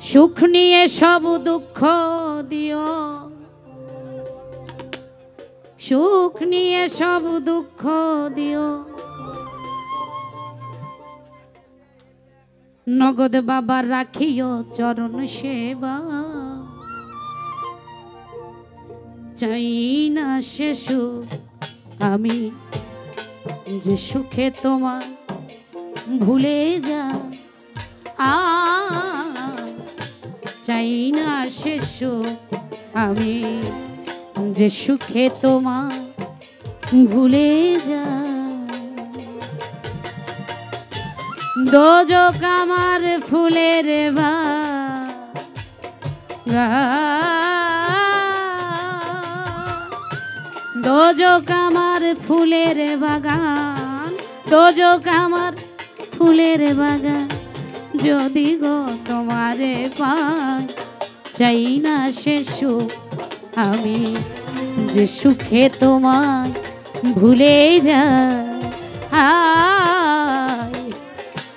সুখ নিয়ে সব দুঃখ দিও, সুখ নিয়ে সব দুঃখ দিও। নগদ বাবা রাখিও চরণ সেবা, চাই না সে সুখ আমি যে সুখে তোমার ভুলে যা। চাই না সে সুখ আমি যে সুখে তোমার ভুলে যা। দোজক আমার ফুলের বাগান, দোজক আমার ফুলের বাগান, দোজক আমার ফুলের বাগান। যদি গো তোমারে পাই, চাই না সে সুখ আমি যে সুখে তোমায় ভুলে যাই।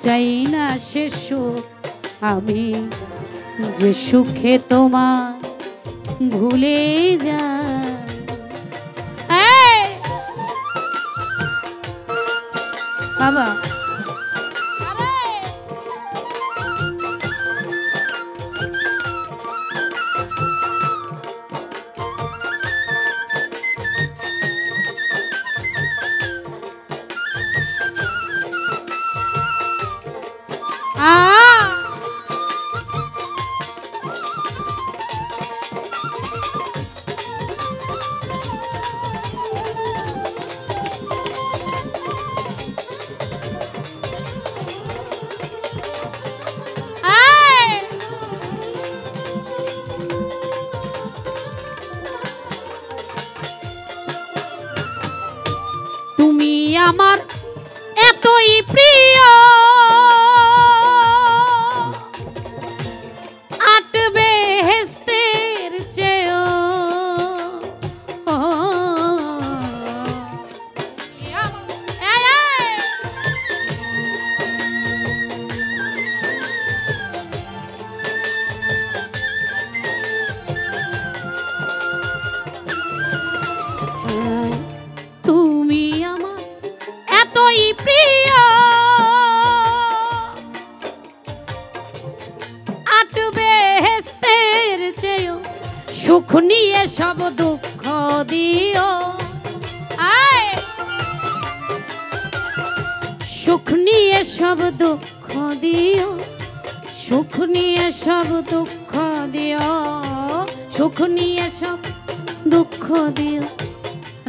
চাই না সে সুখ আমি যে সুখে তোমায় ভুলে যাই। বাবা তুমি আমার এতই প্রিয়, আট বেহেশতের চেয়েও। তুমি আমার এতই প্রিয়, আট বেহেশতের চেয়েও। সুখ নিয়ে সব দুঃখ দিও, সুখ নিয়ে সব দুঃখ দিও, সুখ নিয়ে সব দুঃখ দিও, সুখ নিয়ে সব দুঃখ দিও।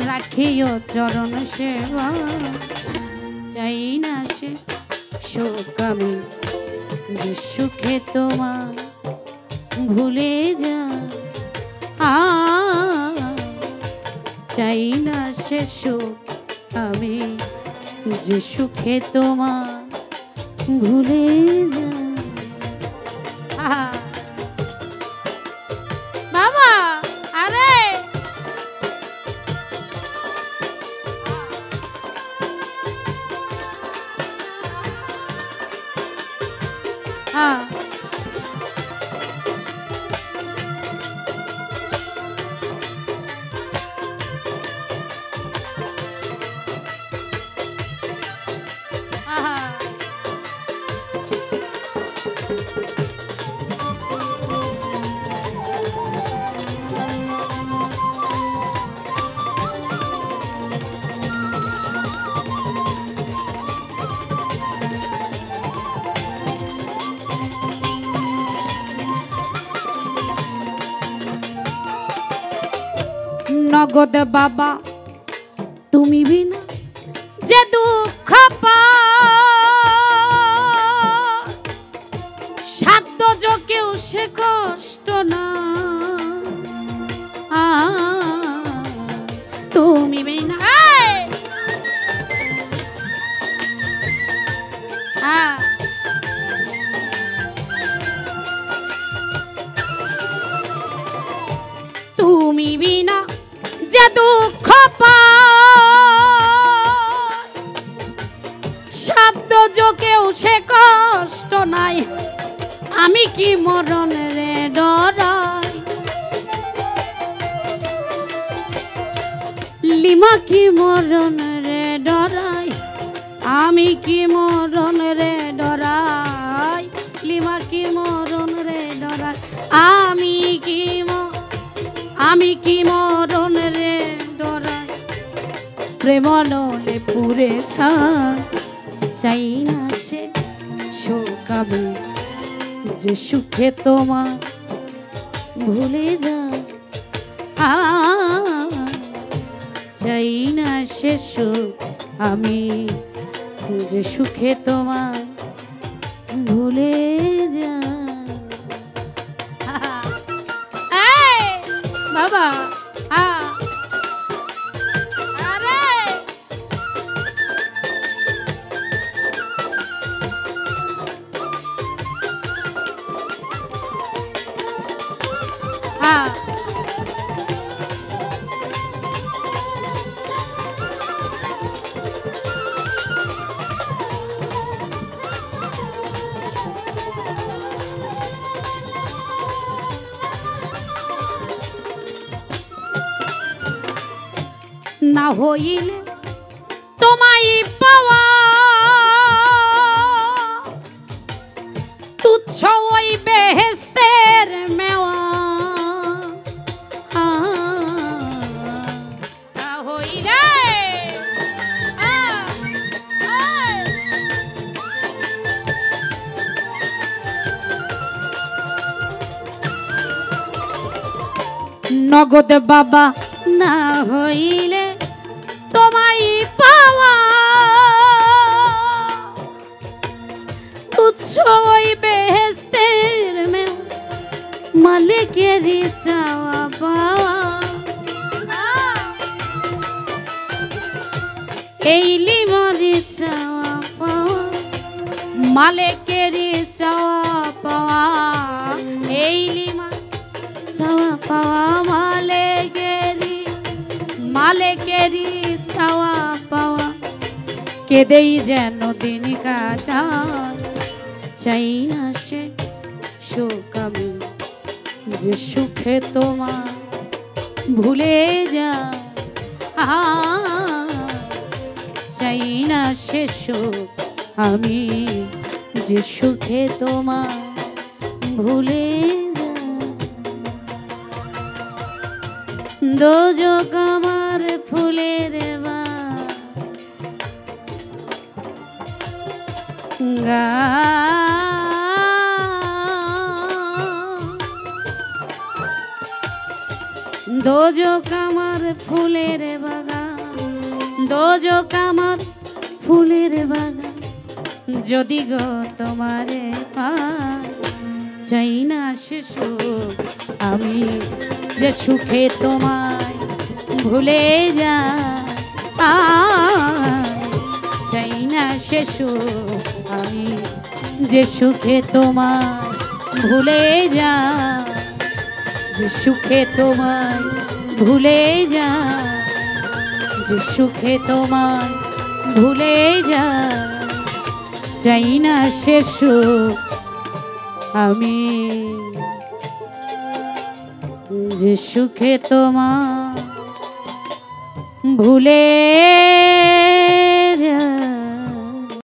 রাখিও চরণ সেবা, চাই না সে সুখ আমি যে সুখে তোমার ভুলে যা। চাই না সে সুখ আমি যে সুখে তোমার ভুলে যা। বাবা আরে নগদ বাবা তুমি বিনা যে দুঃখ পায়, সাধ্য কেউ সে কষ্ট না। তুমি বিনা তুমি বিনা যে দুঃখ পায়, সাধ্য কেউ সে কষ্ট নাই। আমি কি মরণ রে ডরাই লিমা কি মরণ রে ডরাই আমি কি মরণ রে ডরাই লিমা কি মরণ রে ডরাই আমি কি মরণ রে ডরাই প্রেম নলে পুরে চাই না সে সুখ আমি যে সুখে তোমার ভুলে যা চাই না সে সুখ আমি যে সুখে তোমার ভুলে যা বাবা না হইলে তোমায় পাওয়া তুচ্ছ ওই বেহেস্তের মেওয়া না হইলে নগদ বাবা না হইলে তোমায় পাওয়া তুচ্ছ ওই বেহেস্তের মেও মালিকের চাওয়া পাওয়া এই লিমারি চাওয়া পাওয়া মালিকের চাওয়া পাওয়া এই লিমা চাওয়া পাওয়া মালিকেরই চাওয়া পাওয়া কেঁদেই যেন দিন কাটায় চাই না সে সুখ আমি যে সুখে তোমার ভুলে যা চাই না সে সুখ আমি যে সুখে তোমার ভুলে দোজক আমার ফুলের বাগা দোজক আমার ফুলের বাগান দোজক আমার ফুলের বাগান যদি গো তোমারে পাই চাই না সে সুখ আমি যে সুখে তোমায় ভুলে যা চাই না সে সুখ আমি যে সুখে তোমায় ভুলে যা যে সুখে তোমায় ভুলে যা যে সুখে তোমায় ভুলে যা চাই না সে সুখ আমি যে সুখে তোমার ভুলে